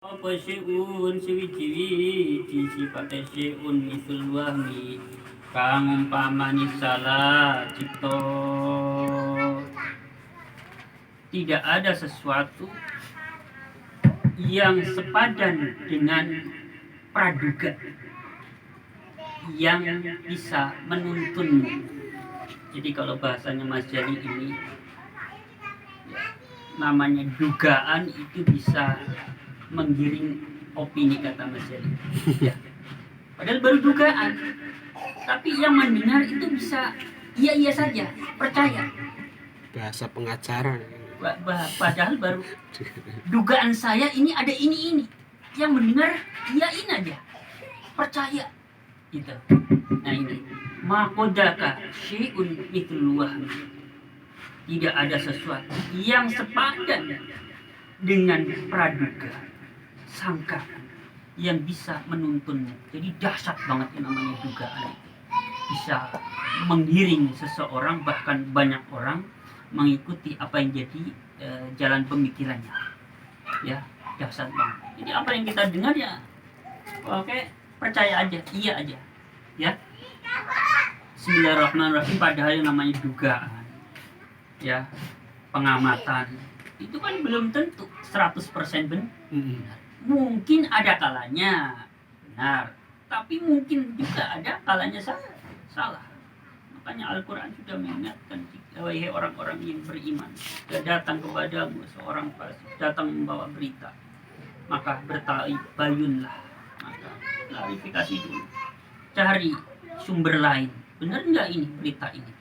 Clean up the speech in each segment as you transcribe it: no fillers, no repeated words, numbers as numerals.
Apa syai'un suwiji-wiji sifate syai'un misul wahmi kang umpamani salah cipta. Tidak ada sesuatu yang sepadan dengan praduga yang bisa menuntun. Jadi kalau bahasanya Mas Jali ini ya, namanya dugaan itu bisa menggiring opini, kata Mas Jali. Ya. Padahal baru dugaan, tapi yang mendengar itu bisa iya saja, percaya. Bahasa pengacara. Padahal baru dugaan saya ini ada ini. Yang mendengar iyain aja, percaya gitu. Nah ini makodaka syai'un mithlu wahmi. Tidak ada sesuatu yang sepadan dengan praduga, sangka yang bisa menuntunnya. Jadi dahsyat banget yang namanya dugaan. Bisa menggiring seseorang, bahkan banyak orang mengikuti apa yang jadi jalan pemikirannya. Ya, dahsyat banget. Jadi apa yang kita dengar ya, oke, percaya aja, iya aja. Ya. Bismillahirrahmanirrahim. Padahal yang namanya dugaan, ya, pengamatan itu kan belum tentu 100% benar. Mungkin ada kalanya benar, tapi mungkin juga ada kalanya salah. Makanya Al-Quran sudah mengingatkan, wahai orang-orang yang beriman, datang kepadamu seorang fasik, datang membawa berita, maka bertabayunlah, maka klarifikasi dulu, cari sumber lain, benar nggak ini berita ini.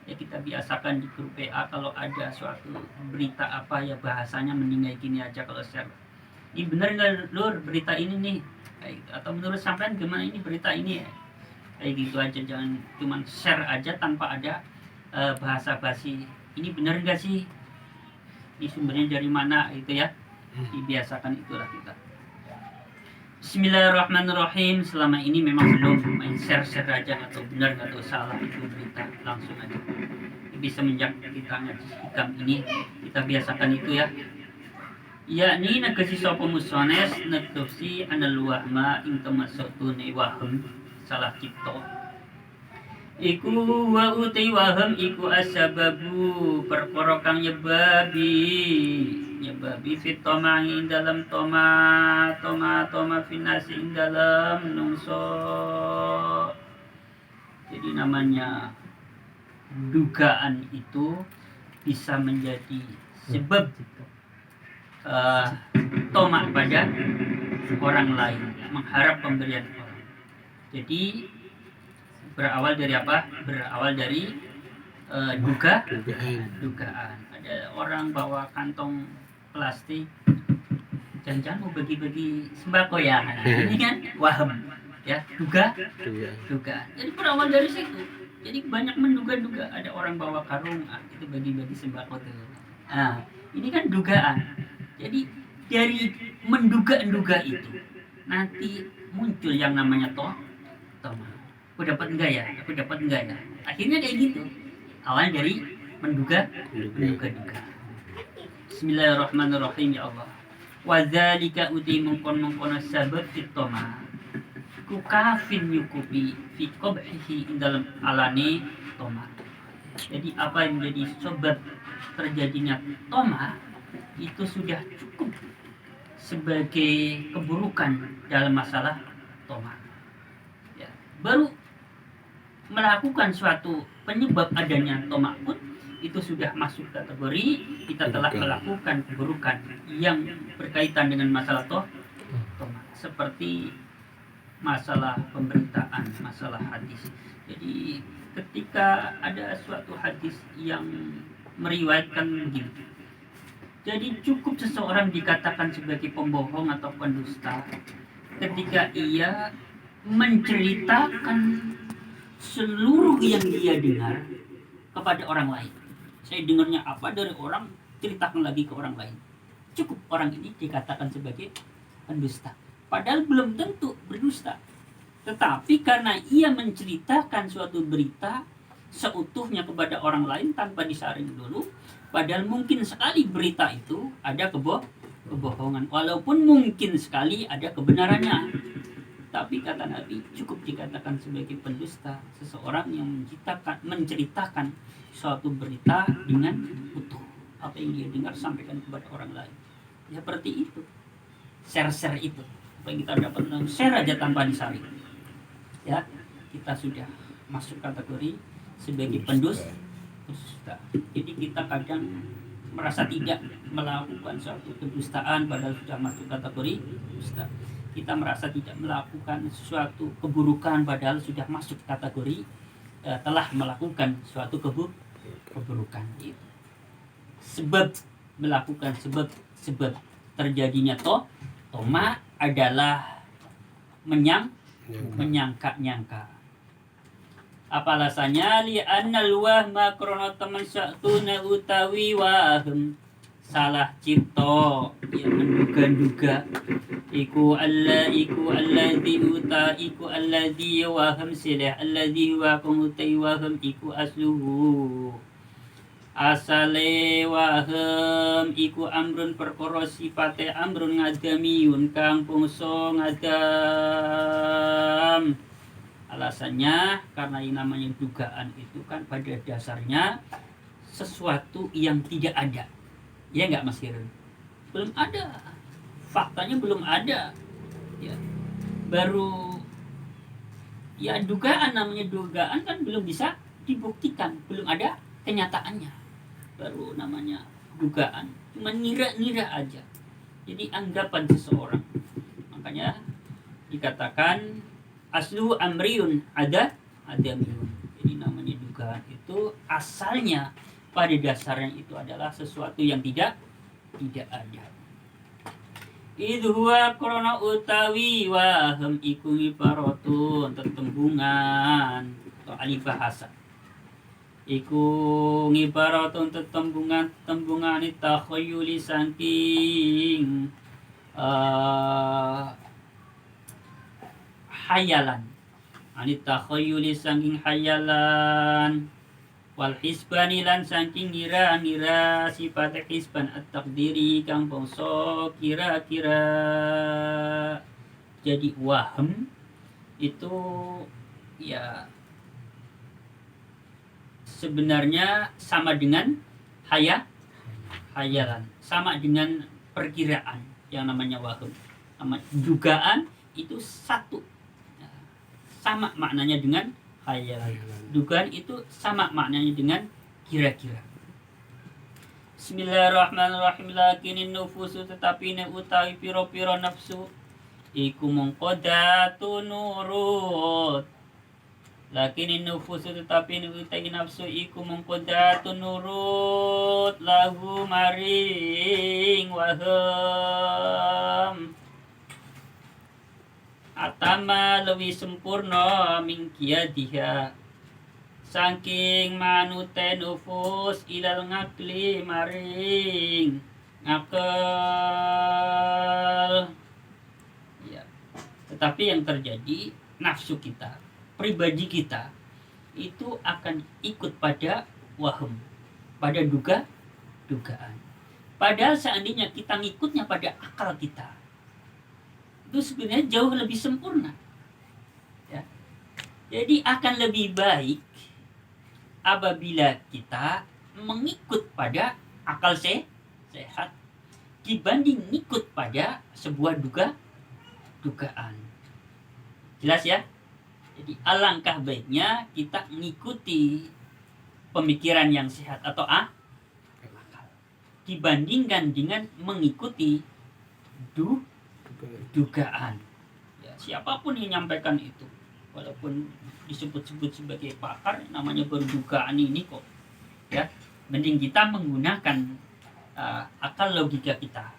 Ya kita biasakan di grup PA kalau ada suatu berita apa ya, bahasanya mending kayak gini aja kalau share. Ini bener nggak Lur berita ini nih? Atau menurut sampean gimana ini berita ini ya? Kayak gitu aja, jangan cuma share aja tanpa ada bahasa basi. Ini bener nggak sih? Ini sumbernya dari mana gitu ya? Dibiasakan itulah kita. Bismillahirrahmanirrahim. Selama ini memang belum main share aja, atau benar atau salah itu berita, langsung aja. Bisa menjak kita ngaji hikam ini, kita biasakan itu ya. Yakni negesi sapa musones negesi anal wahma ing tamassutune wahm salah cipta. Iku wa uti wahm iku asababu perkara kang nyebabi fit tomangi dalam toma finasi dalam nungso. Jadi namanya dugaan itu bisa menjadi sebab tomak pada orang lain, mengharap pemberian orang. Jadi berawal dari apa? Berawal dari dugaan. Ada orang bawa kantong plastik, jangan-jangan mau bagi-bagi sembako ya. Ini kan waham, ya, dugaan. Jadi berawal dari situ. Jadi banyak menduga-duga, ada orang bawa karung, itu bagi-bagi sembako tuh. Nah, ini kan dugaan. Jadi dari menduga-duga itu nanti muncul yang namanya toma. Aku dapat enggak ya? Akhirnya kayak gitu. Awalnya dari menduga-duga. Bismillahirrahmanirrahim, ya Allah. Wa dzalika uti mungkon sabab toma. Ku kafin yukubi fi qabhihi dalam alani toma. Jadi apa yang menjadi sebab terjadinya toma itu sudah cukup sebagai keburukan dalam masalah toma. Ya, baru melakukan suatu penyebab adanya toma pun itu sudah masuk kategori kita telah melakukan keburukan yang berkaitan dengan masalah toma, seperti masalah pemberitaan, masalah hadis. Jadi ketika ada suatu hadis yang meriwayatkan begini, jadi cukup seseorang dikatakan sebagai pembohong atau pendusta ketika ia menceritakan seluruh yang dia dengar kepada orang lain. Saya dengarnya apa dari orang, ceritakan lagi ke orang lain. Cukup orang ini dikatakan sebagai pendusta. Padahal belum tentu berdusta. Tetapi karena ia menceritakan suatu berita seutuhnya kepada orang lain tanpa disaring dulu, padahal mungkin sekali berita itu ada kebohongan, walaupun mungkin sekali ada kebenarannya. Tapi kata Nabi, cukup dikatakan sebagai pendusta seseorang yang menceritakan suatu berita dengan utuh, apa yang dia dengar sampaikan kepada orang lain. Ya, seperti itu. Share itu. Apa yang kita dapat share aja tanpa disaring. Ya, kita sudah masuk kategori sebagai pendusta. Jadi kita kadang merasa tidak melakukan suatu kedustaan padahal sudah masuk kategori dusta. Kita merasa tidak melakukan suatu keburukan padahal sudah masuk kategori telah melakukan suatu keburukan. Itu sebab melakukan sebab terjadinya toma adalah menyangka-nyangka. Apa alasannya? Li'annal wahma krana teman sya'tuna utawi wahm salah cipta, yang menduga-duga. Iku alladhi waham silih alladhi wa kumutai waham iku asluhu. Asale waham iku amrun perkara sifate amrun ngadamiyun kang bangsa ngadam. Alasannya karena yang namanya dugaan itu kan pada dasarnya sesuatu yang tidak ada. Ya enggak Mas Kirun? Belum ada. Faktanya belum ada. Ya. Baru ya dugaan, namanya dugaan kan belum bisa dibuktikan, belum ada kenyataannya. Baru namanya dugaan, cuma ngira-ngira aja. Jadi anggapan seseorang. Makanya dikatakan aslu amriun ada miyun. Jadi namanya dugaan itu asalnya pada dasarnya itu adalah sesuatu yang tidak ada. Idh huwa krana utawi waham iku ibaratun tetembungan atau alif bahasa. Iku ngibaratun tetembungan takhayyuli saking hayalan. Ani takhayyuli saking hayalan. Wal hisbani lan saking ngira-ngira sifat hisban at-taqdiri kang bangsa kira-kira. Jadi waham itu ya sebenarnya sama dengan hayalan, sama dengan perkiraan yang namanya waham. Dugaan itu satu, sama maknanya dengan hayalan. Dugaan itu sama maknanya dengan kira-kira. Bismillahirrahmanirrahim. Lakinin nufusu tetapi ne utawi piro-piro nafsu iku mungqadatu nurut. Lakinin nufusu tetapi ne utawi nafsu iku mungqadatu nurut lahu maring waham. Atama lebih sempurna mingkia diha saking manute nufus ilal ngakli maring ngakel. Ya. Tetapi yang terjadi nafsu kita, pribadi kita itu akan ikut pada waham, pada dugaan. Padahal seandainya kita ngikutnya pada akal kita, itu sebenarnya jauh lebih sempurna. Ya. Jadi akan lebih baik apabila kita mengikut pada akal sehat dibanding ngikut pada sebuah dugaan. Jelas ya? Jadi alangkah baiknya kita mengikuti pemikiran yang sehat atau akal dibandingkan dengan mengikuti dugaan. Ya, siapapun yang menyampaikan itu, walaupun disebut-sebut sebagai pakar, namanya berdugaan ini kok. Ya, mending kita menggunakan akal logika kita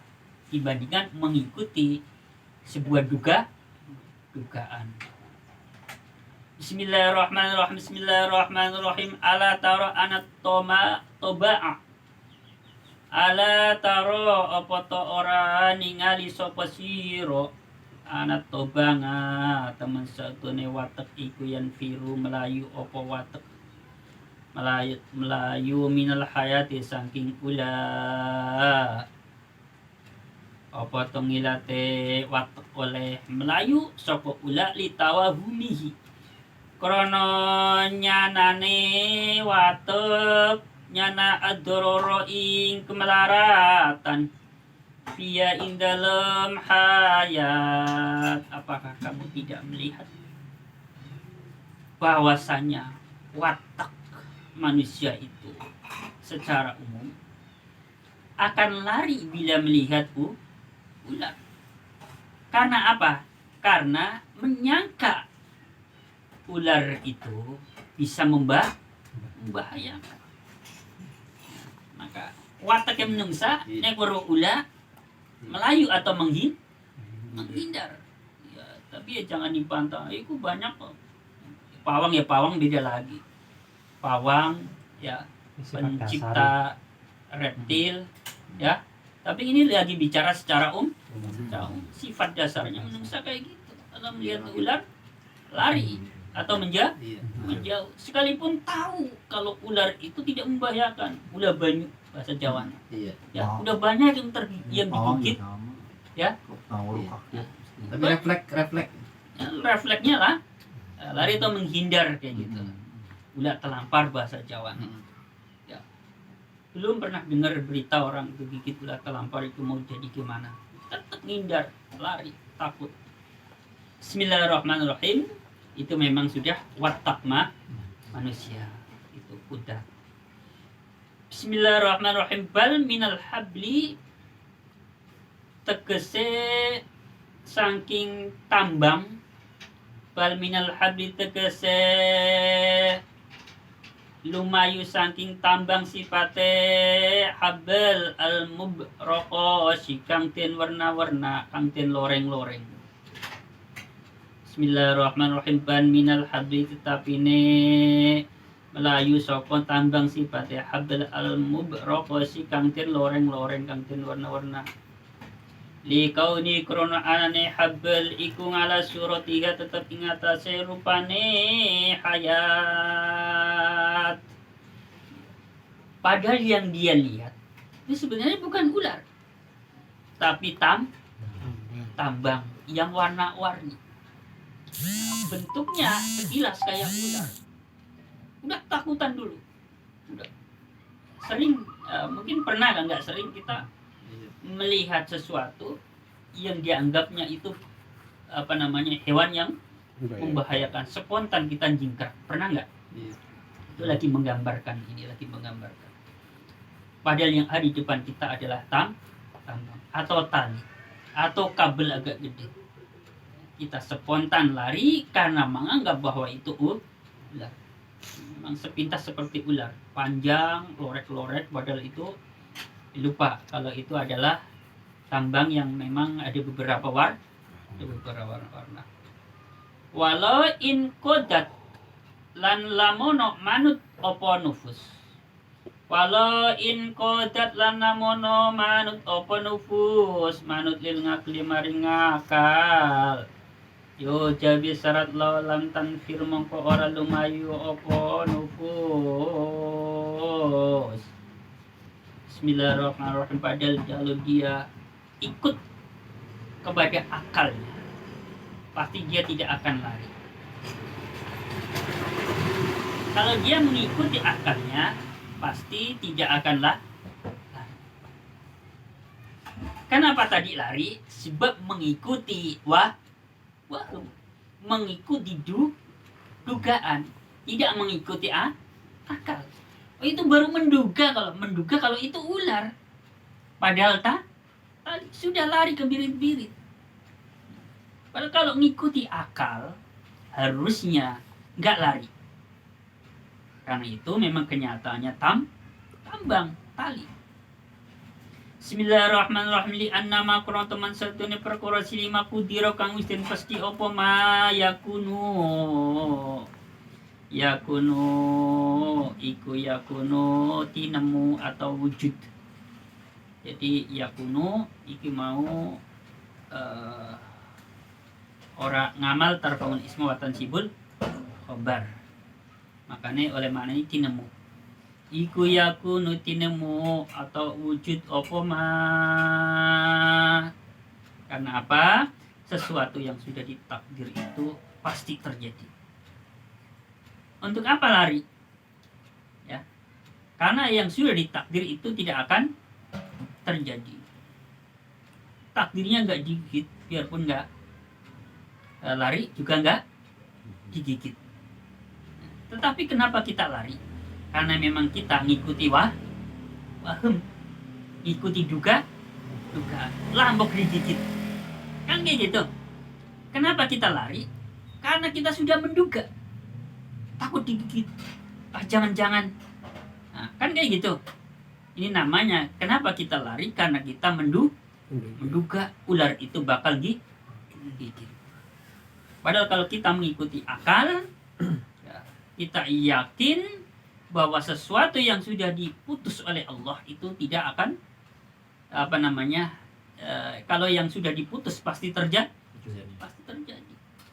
dibandingkan mengikuti sebuah dugaan. Bismillahirrahmanirrahim. Ala tara anat toba'a. Ala taro apa to ora ningali sapa sira anak tobanga temen satune watek iku yan firu melayu apa watek melayu minal hayati saking ula apa tongilate watek oleh Melayu sapa ula li tawahumihi krana nyanane watek nyana adororo ing kemelaratan via ing dalam hayat. Apakah kamu tidak melihat bahwasanya watak manusia itu secara umum akan lari bila melihat ular. Karena apa? Karena menyangka ular itu bisa membahayakan. Maka watak yang menungsa nek weruh ular melayu atau menghindar. Ya, tapi ya jangan dipantau. Itu banyak kok. Pawang ya pawang beda lagi. Pawang ya pencipta reptil ya. Tapi ini lagi bicara secara sifat dasarnya menungsa kayak gitu. Kalau melihat ular lari atau menjauh sekalipun tahu kalau ular itu tidak membahayakan. Ular banyak bahasa Jawa. Ya, udah banyak yang digigit ya. Tapi refleks. Ya, refleksnya lah lari atau menghindar kayak gitu. Ular terlampar bahasa Jawa. Ya. Belum pernah dengar berita orang digigit ular terlampar itu mau jadi gimana. Tetap menghindar, lari, takut. Bismillahirrahmanirrahim. Itu memang sudah watak manusia. Itu udah. Bismillahirrahmanirrahim. Bal minal habli tegese saking tambang. Bal minal habli tegese lumayu saking tambang sifate habal al mubraqo kang ten warna-warna kang ten loreng-loreng. Bismillahirrahmanirrahim. Ban minal habli tetapine melayu saka tambang sifate habal al mubraqo kang ten loreng-loreng kang ten warna-warna. Li kauni krona anane habal iku ngala suratiha tetep ing atase rupane hayat. Padahal yang dia lihat itu sebenarnya bukan ular, tapi tambang yang warna-warni. Bentuknya sekilas kayak ular. Udah takutan dulu. Udah sering mungkin pernah nggak sering kita melihat sesuatu yang dianggapnya itu hewan yang membahayakan, spontan kita jingkrak. Pernah nggak? Itu lagi menggambarkan padahal yang ada di depan kita adalah tambang atau tali atau kabel agak gede. Kita spontan lari karena menganggap bahwa itu ular. Memang sepintas seperti ular, panjang, lorek-lorek, padahal itu lupa kalau itu adalah tambang yang memang ada beberapa warna. Walau in kodat lan lamono manut opo nufus. Walau in kodat lan lamono manut opo nufus, manut lil ngakli maring ngakal. Yo jabi syarat lam tanfir mongko ora lumayu opo nufus. Bismillahirrahmanirrahim. Padahal kalau dia ikut kepada akalnya, pasti dia tidak akan lari. Kalau dia mengikuti akalnya, pasti tidak akan lari. Kenapa tadi lari? Sebab mengikuti mengikuti dugaan, tidak mengikuti akal. Oh, itu baru menduga kalau itu ular. Padahal tadi sudah lari ke birit-birit. Padahal kalau ngikuti akal harusnya nggak lari. Karena itu memang kenyataannya tambang tali. Bismillahirrahmanirrahim. Li annama qur'an teman satune perkara silima kudira kang wis den pasti apa ma yakunu iku tinemu atau wujud. Jadi yakunu iki mau ora ngamal tarfaun ismu watan sibul khobar. Makanya oleh mana ini tinemu. Iku yakunu tinemu atau wujud apa ma Karena apa? Sesuatu yang sudah ditakdir itu pasti terjadi. Untuk apa lari? Ya. Karena yang sudah ditakdir itu tidak akan terjadi. Takdirnya nggak digigit, biarpun nggak lari juga nggak digigit. Tetapi kenapa kita lari? Karena memang kita ngikuti wahem, ikuti dugaan, lambok digigit. Kan kayak gitu. Kenapa kita lari? Karena kita sudah menduga. Takut digigit. Jangan-jangan. Nah, kan kayak gitu. Ini namanya, kenapa kita lari? Karena kita menduga ular itu bakal gigit. Padahal kalau kita mengikuti akal, ya, kita yakin bahwa sesuatu yang sudah diputus oleh Allah itu tidak akan kalau yang sudah diputus pasti terjadi.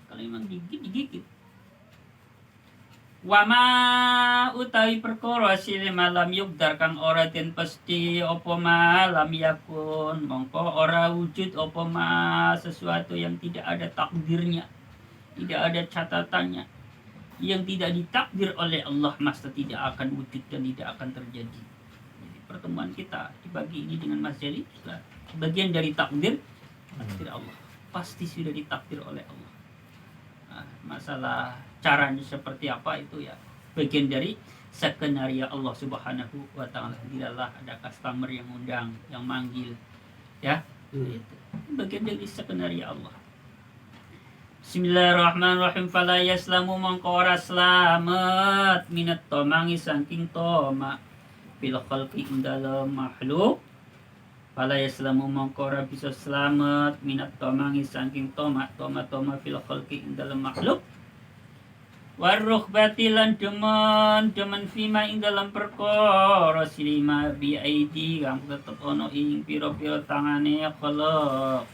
Kalau memang digigit. Wama utawi perkara sile malam yugdar kang ora den pesti apa malam yakun mongko ora wujud apa ma sesuatu yang tidak ada takdirnya, tidak ada catatannya, yang tidak ditakdir oleh Allah maka tidak akan wujud dan tidak akan terjadi. Jadi, pertemuan kita dibagi ini dengan Mas Jali bagian dari takdir Allah, pasti sudah ditakdir oleh Allah. Nah, masalah caranya seperti apa itu ya bagian dari skenario Allah Subhanahu wa taala. Tidaklah ada customer yang undang, yang manggil, ya. Itu bagian dari skenario Allah. Bismillahirrahmanirrahim. Fala yaslamu mongko ora slamet minat tomangi saking toma fil khalqi dalam makhluk. Fala yaslamu mongko ora bisa selamat minat tomangi saking toma fil khalqi dalam makhluk. Warruhbati lan demen fima ing dalam perkara silima bi aidi kang tetep ono ing pira-pira tangane khalaq.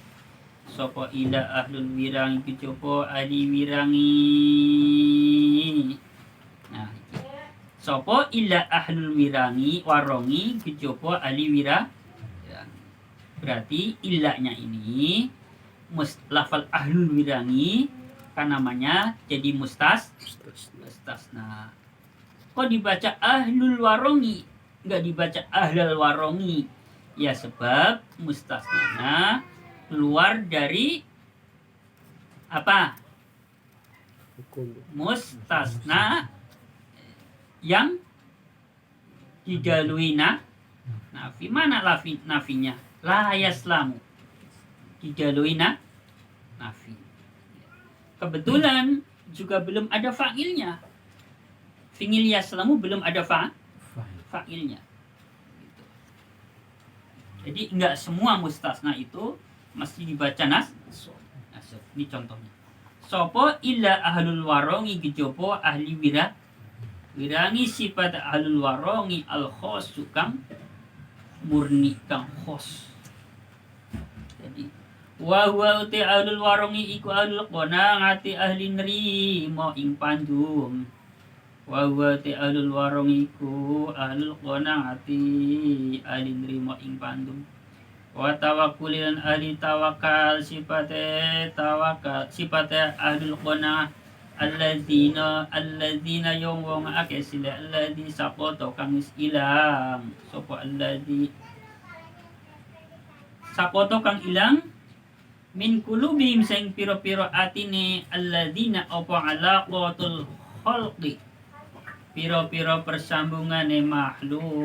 Sapa ila ahlul wirangi kejaba ahli wirangi. Nah, sapa ila ahlul wirangi warongi kejaba ahli wira. Berarti ilahnya ini lafal ahlul wirangi kan namanya jadi mustasna. Kok dibaca ahlul warongi, nggak dibaca ahlul warongi? Ya sebab mustasna keluar dari apa? Mustasna yang didalui nafi. Mana nafinya? La yaslamu didalui nafi. Kebetulan juga belum ada fa'ilnya. Fi'il yaslamu belum ada fa'ilnya. Gitu. Jadi enggak semua mustasna itu mesti dibaca nasab. Ini contohnya. Sopo illa ahlul warongi gejopo ahli wirangi sifat ahlul warongi al khos kang murni kang khos. Jadi wa huwa uti ahlul warongi iku ahlul qona ngati ahli nrimo ing pandum. Wa huwa uti ahlul warongi iku ahlul qona ngati ahli nrimo ing pandum. Wa tawakkulilan ahli tawakal sifate ahlul qona alladzina yung wong akeh sila alladzi sakoto kang wis ilang sapa alladzi sakoto kang ilang min kulubihim sing pira-pira atine alladzina apa alaqatul khalqi pira-pira persambungane makhluk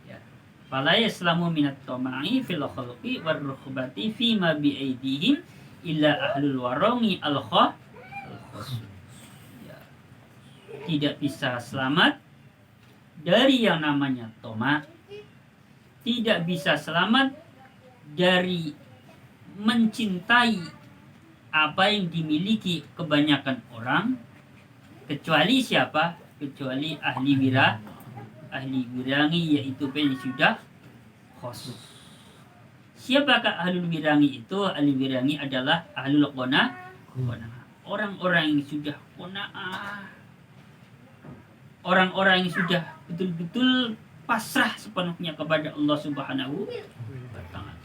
ya fala yaslamu minat tama'i fil khalqi war rukhbati fi ma bi aidihim illa ahlul warongi al khos ya tidak bisa selamat dari yang namanya toma, tidak bisa selamat dari mencintai apa yang dimiliki kebanyakan orang, kecuali siapa? Kecuali ahli wirangi, yaitu yang sudah khos. Siapakah ahlul wirangi itu? Ahli wirangi adalah ahlul qona. Orang-orang yang sudah qanaah. Orang-orang yang sudah betul-betul pasrah sepenuhnya kepada Allah Subhanahu wa taala.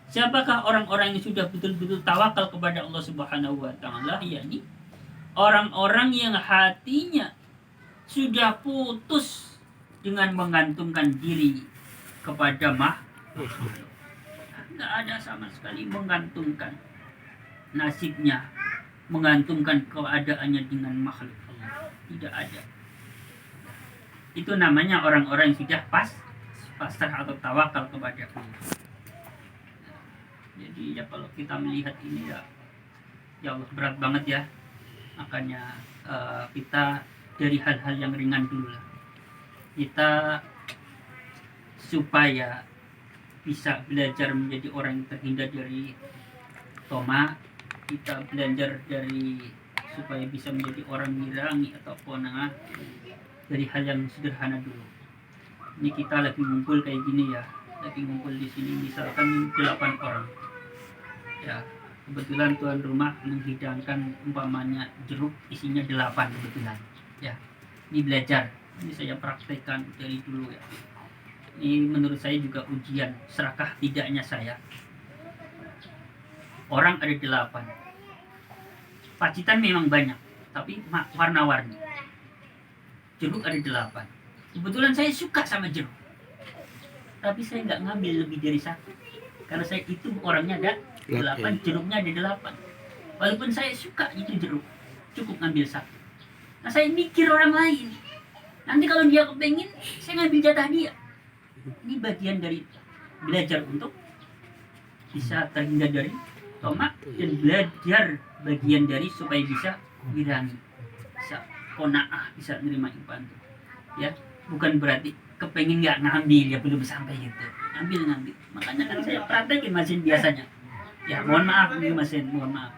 Siapakah orang-orang yang sudah betul-betul tawakal kepada Allah Subhanahu wa taala? Yakni orang-orang yang hatinya sudah putus dengan menggantungkan diri kepada makhluk. Tidak ada sama sekali menggantungkan nasibnya, menggantungkan keadaannya dengan makhluk Allah. Tidak ada. Itu namanya orang-orang yang sudah pasrah atau tawakal kepada Allah. Jadi ya kalau kita melihat ini ya Allah berat banget ya. Makanya kita dari hal-hal yang ringan dulu lah. Kita supaya bisa belajar menjadi orang yang terhindar dari toma, kita belajar dari supaya bisa menjadi orang mirangi atau kona'ah dari hal yang sederhana dulu. Ini kita lagi ngumpul kayak gini ya, lagi ngumpul di sini misalkan 8 orang. Ya, kebetulan tuan rumah menghidangkan umpamanya jeruk isinya 8 kebetulan. Ya, ini belajar. Ini saya praktekkan dari dulu ya. Ini menurut saya juga ujian serakah tidaknya saya. Orang ada 8. Pacitan memang banyak, tapi warna-warni. Jeruk ada 8. Kebetulan saya suka sama jeruk. Tapi saya nggak ngambil lebih dari 1. Karena saya itu orangnya ada 8, jeruknya ada 8. Walaupun saya suka itu jeruk, cukup ngambil 1. Nah saya mikir orang lain. Nanti kalau dia kepengen, saya ngambil jatah dia. Ini bagian dari belajar untuk bisa terhindar dari tomak dan belajar bagian dari supaya bisa wirangi, bisa kona'ah, bisa menerima iman. Ya, bukan berarti kepengen nggak ngambil ya belum sampai gitu. Ngambil. Makanya kan saya praktekin mesin biasanya. Ya mohon maaf nih mesin, mohon maaf.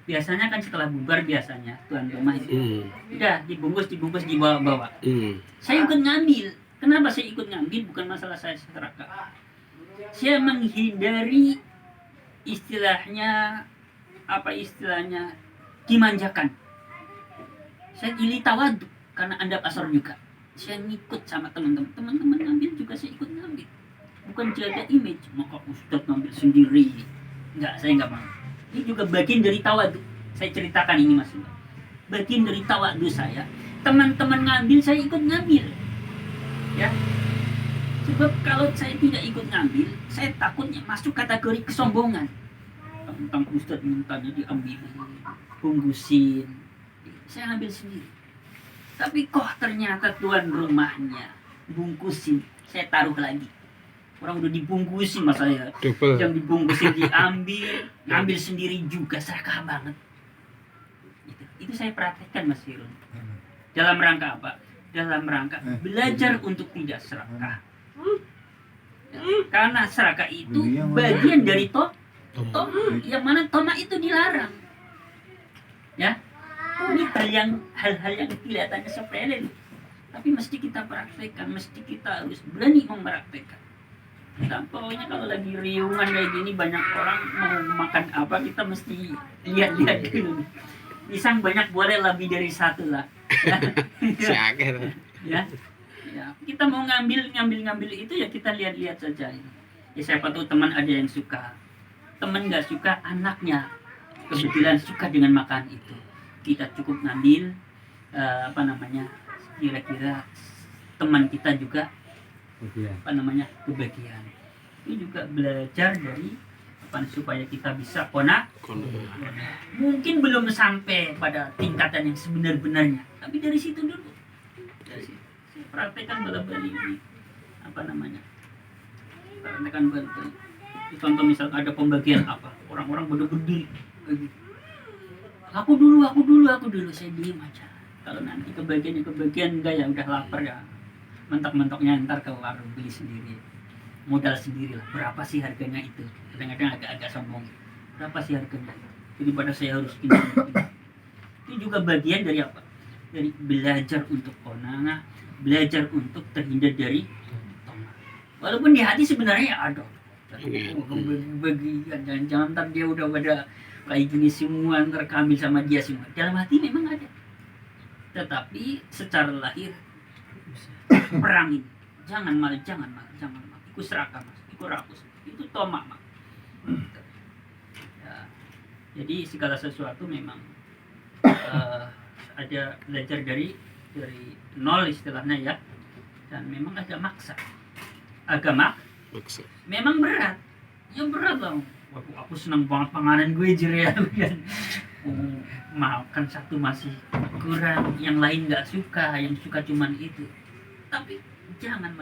Biasanya kan setelah bubar biasanya tuan rumah itu udah dibungkus dibawa. Saya ikut ngambil. Kenapa saya ikut ngambil? Bukan masalah saya serakah. Saya menghindari istilahnya dimanjakan. Saya pilih tawadu karena Anda pasar juga. Saya ngikut sama teman-teman ngambil juga saya ikut ngambil. Bukan jaga image, maka Ustadz ngambil sendiri. Enggak, saya enggak mau. Ini juga bagian dari tawadu. Saya ceritakan ini Mas. Bagian dari tawadu saya. Teman-teman ngambil, saya ikut ngambil. Ya. Sebab kalau saya tidak ikut ngambil, saya takutnya masuk kategori kesombongan. Tentang Ustadz mintanya diambil, bungkusin. Saya ambil sendiri. Tapi kok ternyata tuan rumahnya bungkusin, saya taruh lagi. Orang udah dibungkusin mas saya. Yang dibungkusin diambil, ngambil sendiri juga, serakah banget. Itu saya praktekkan Mas Firun. Dalam rangka apa? Dalam rangka belajar untuk tidak serakah. Karena serakah itu bagian dari yang mana toma itu dilarang. Ya. Ini hal-hal yang kelihatannya sepele, tapi mesti kita praktekkan, mesti kita harus berani mempraktekkan. Nah, pokoknya kalau lagi riungan kayak gini banyak orang mau makan apa kita mesti lihat-lihat dulu. Pisang banyak boleh lebih dari 1 lah. Ya, kita mau ngambil itu ya kita lihat-lihat saja. Ya siapa tahu teman ada yang suka, teman nggak suka anaknya kebetulan suka dengan makan itu. Kita cukup ngambil kira-kira teman kita juga kebagian. Ini juga belajar dari supaya kita bisa mungkin belum sampai pada tingkatan yang sebenar-benarnya, tapi dari situ dulu. Dari situ. Saya praktekkan bala-bali ini praktekkan bala-bali. Contoh misal ada pembagian apa, orang-orang pada berdiri. Aku dulu, saya diem aja. Kalau nanti kebagian enggak ya udah lapar ya. Mentok-mentoknya ntar ke warung beli sendiri. Modal sendiri lah. Berapa sih harganya itu? Kadang-kadang agak-agak sombong. Berapa sih harganya? Jadi pada saya harus ini. Itu juga bagian dari apa? Dari belajar untuk kona'ah, belajar untuk terhindar dari toma. Walaupun di hati sebenarnya ada. Bagian jangan ntar dia udah pada kayak gini semua ntar kami sama dia semua. Dalam hati memang ada. Tetapi secara lahir perangin. Jangan mal. Ikut serakah mas, ikut rakus. Itu itu tomak. Ya, jadi segala sesuatu memang ada belajar dari nol istilahnya ya, dan memang ada maksa. Agama Maksud. memang berat, ya berat dong. Waduh, aku senang banget panganan gue ya kan. Makan satu masih kurang, yang lain nggak suka, yang suka cuman itu. Tapi jangan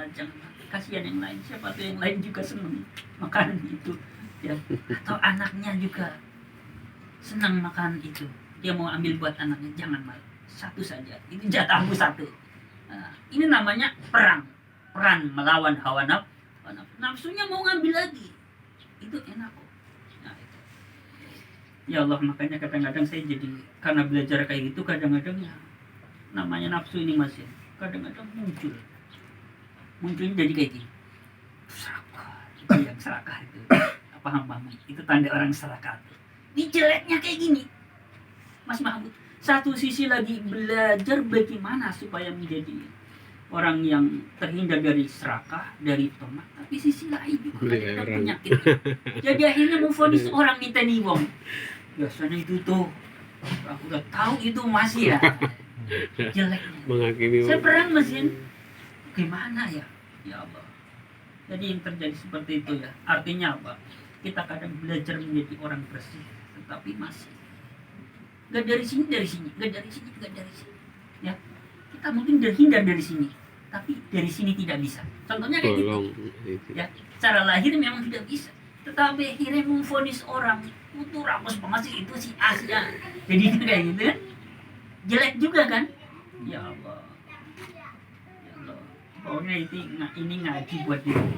kasihan yang lain, siapa tuh yang lain juga senang makanan itu ya, atau anaknya juga senang makan itu, dia mau ambil buat anaknya, jangan mal, satu saja, itu jatahmu satu. Nah, ini namanya perang melawan hawa nafsunya, mau ngambil lagi, itu enak kok. Nah, itu. Ya Allah, makanya kadang-kadang saya jadi, karena belajar kayak gitu, kadang-kadang ya namanya nafsu ini masih kadang-kadang munculnya jadi kayak gini, serakah, itu yang serakah itu, paham itu tanda orang serakah. Ini jeleknya kayak gini, Mas Mahmud. Satu sisi lagi belajar bagaimana supaya menjadi orang yang terhindar dari serakah, dari tomak, tapi sisi lain juga ada penyakit. Jadi akhirnya memvonis orang minta niwong. Biasanya itu tuh, aku udah tahu itu masih ya jeleknya. Menghakimi. Saya perang mesin, gimana ya? Ya Allah. Jadi yang terjadi seperti itu ya. Artinya apa? Kita kadang belajar menjadi orang bersih, tetapi masih gak dari sini, gak dari sini. Ya, kita mungkin terhindar dari sini, tapi dari sini tidak bisa. Contohnya kayak gitu. Ya, secara lahir memang tidak bisa, tetapi akhirnya memvonis orang itu rakus banget sih, itu si Asia. Jadi kayak gitu kan, jelek juga kan? Ya Allah. Pokoknya ini ngaji buat diri,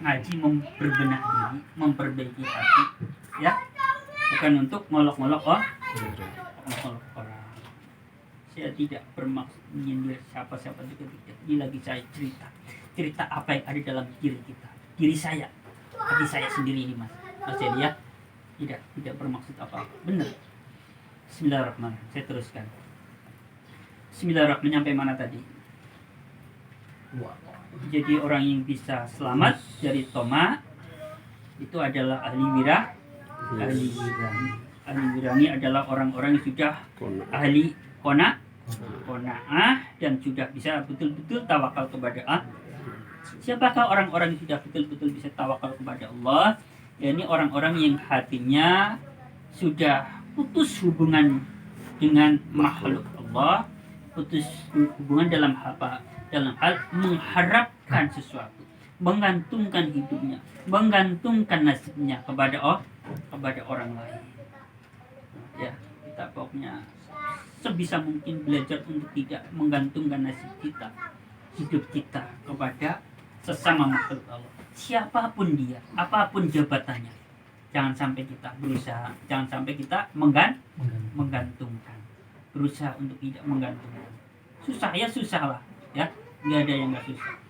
ngaji memperbenah diri, memperbaiki hati, ya, bukan untuk ngolok-ngolok orang. Saya tidak bermaksud menyindir siapa-siapa juga tidak. Ini lagi saya cerita apa yang ada dalam diri kita, diri saya, hati saya sendiri ini mas Eli ya, tidak bermaksud apa-apa, benar. Bismillahirrahmanirrahim, saya teruskan. Bismillahirrahmanirrahim, sampai mana tadi? Jadi orang yang bisa selamat dari toma itu adalah ahli wirani adalah orang-orang yang sudah ahli qanaah dan sudah bisa betul-betul tawakal kepada Allah. Siapakah orang-orang yang sudah betul-betul bisa tawakal kepada Allah? Ya, ini orang-orang yang hatinya sudah putus hubungan dengan makhluk Allah, putus hubungan dalam hal mengharapkan sesuatu, menggantungkan hidupnya, menggantungkan nasibnya kepada orang lain. Ya, kita pokoknya sebisa mungkin belajar untuk tidak menggantungkan nasib kita, hidup kita kepada sesama makhluk Allah. Siapapun dia, apapun jabatannya, jangan sampai kita berusaha, jangan sampai kita menggantungkan, berusaha untuk tidak menggantungkan. Susah ya, susah lah. Ya, nggak ada yang nggak susah.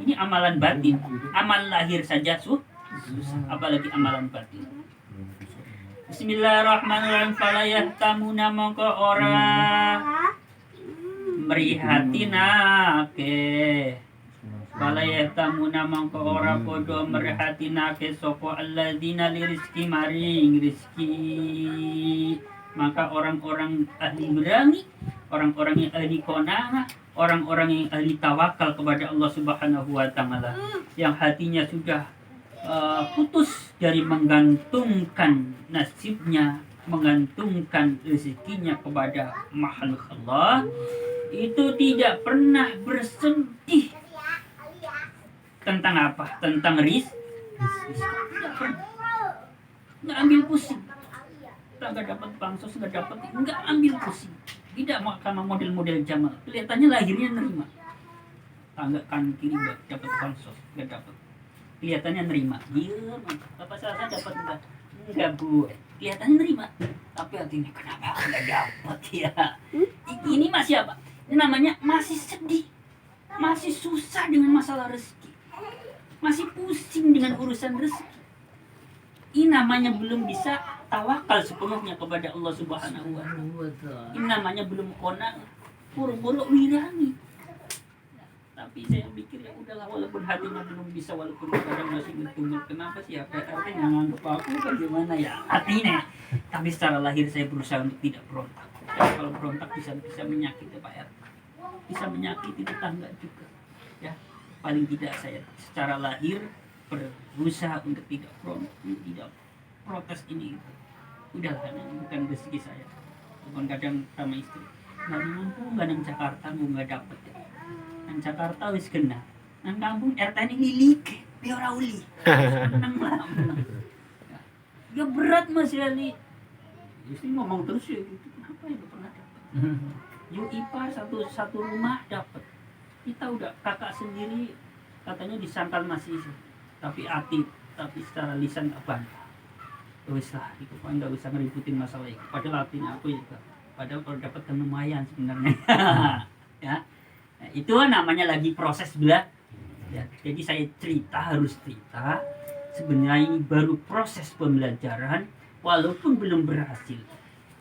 Ini amalan batin, amal lahir saja susah, apalagi amalan batin. Bismillahirrahmanirrahim. Fala yahtamuna mongko ora merihatinake. Fala yahtamuna mongko ora podo merihatinake sapa alladzina lirizki maring rizki. Maka orang-orang ahli berani, orang-orang yang ahli qanaah, orang-orang yang ahli tawakal kepada Allah Subhanahu wa taala, yang hatinya sudah putus dari menggantungkan nasibnya, menggantungkan rezekinya kepada makhluk Allah, itu tidak pernah bersedih tentang apa? Tentang rizki. Nggak ambil pusing. Nggak dapat bansos, nggak ambil pusing. Tidak sama model-model Jamal, kelihatannya lahirnya nerima, tangga kan kiri dapat bansos, nggak dapat, kelihatannya nerima, dia apa salah dapat enggak bu, kelihatannya nerima, tapi artinya kenapa nggak dapat ya? Ini masih apa? Ini namanya masih sedih, masih susah dengan masalah rezeki, masih pusing dengan urusan rezeki. Ini namanya belum bisa tawakal sepenuhnya kepada Allah Subhanahu wa taala. Ini namanya belum qanaah, buru-buru wirani. tapi saya pikir ya udahlah, walaupun hatinya belum bisa, walaupun kadang masih ngetunggu kenapa sih ya PRT nggak nganggep aku bagaimana ya hatinya, tapi secara lahir saya berusaha untuk tidak berontak. Ya, kalau berontak bisa menyakiti Pak RT, bisa menyakiti tetangga juga ya. Paling tidak saya secara lahir berusaha untuk tidak protes ini itu. Udahlah, ini bukan rezeki saya. Bukan kadang sama istri nggak mampu, nggak nang Jakarta nggak dapet ya. Nang Jakarta wis kena, nang kampung RT ini lilik biar uli menang lah menang. Ya berat Mas Ali, istri ngomong terus ya gitu, kenapa ya pernah dapet. Yuk ipar satu rumah dapat, kita udah kakak sendiri katanya disangkal masih, tapi secara lisan tak bantah. Wis lah, itu kan nggak usah ngeributin masalah itu. Padahal artinya aku juga, padahal kalau dapat kan lumayan sebenarnya. Ya, nah, itu namanya lagi proses belajar. Ya, jadi saya harus cerita. Sebenarnya ini baru proses pembelajaran, walaupun belum berhasil.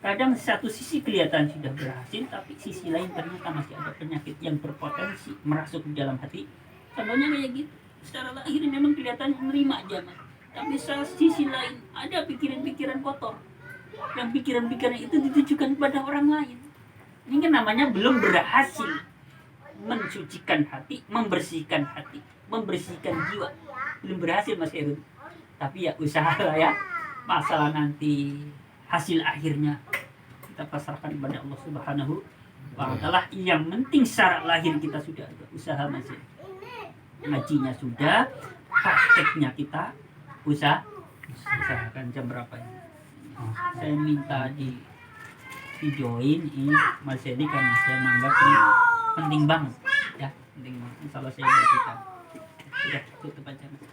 Kadang satu sisi kelihatan sudah berhasil, tapi sisi lain ternyata masih ada penyakit yang berpotensi merasuk di dalam hati. Contohnya kayak gitu. Secara lahir memang kelihatan menerima aja, Mas. Tapi sisi lain ada pikiran-pikiran kotor. Yang pikiran-pikiran itu ditujukan kepada orang lain. Ini kan namanya belum berhasil mensucikan hati, membersihkan jiwa. Belum berhasil Mas Heru. Tapi ya usaha lah ya. Masalah nanti hasil akhirnya kita pasrahkan kepada Allah Subhanahu wa Ta'ala. Yang penting secara lahir kita sudah ada usaha Mas Heru. Ngajinya sudah, prakteknya kita usahakan. Jam berapa ini? Saya minta di videoin ini Mas Edi karena saya menganggap ini penting banget ya, penting banget. Salah saya berkita. Sudah tutup aja Mas.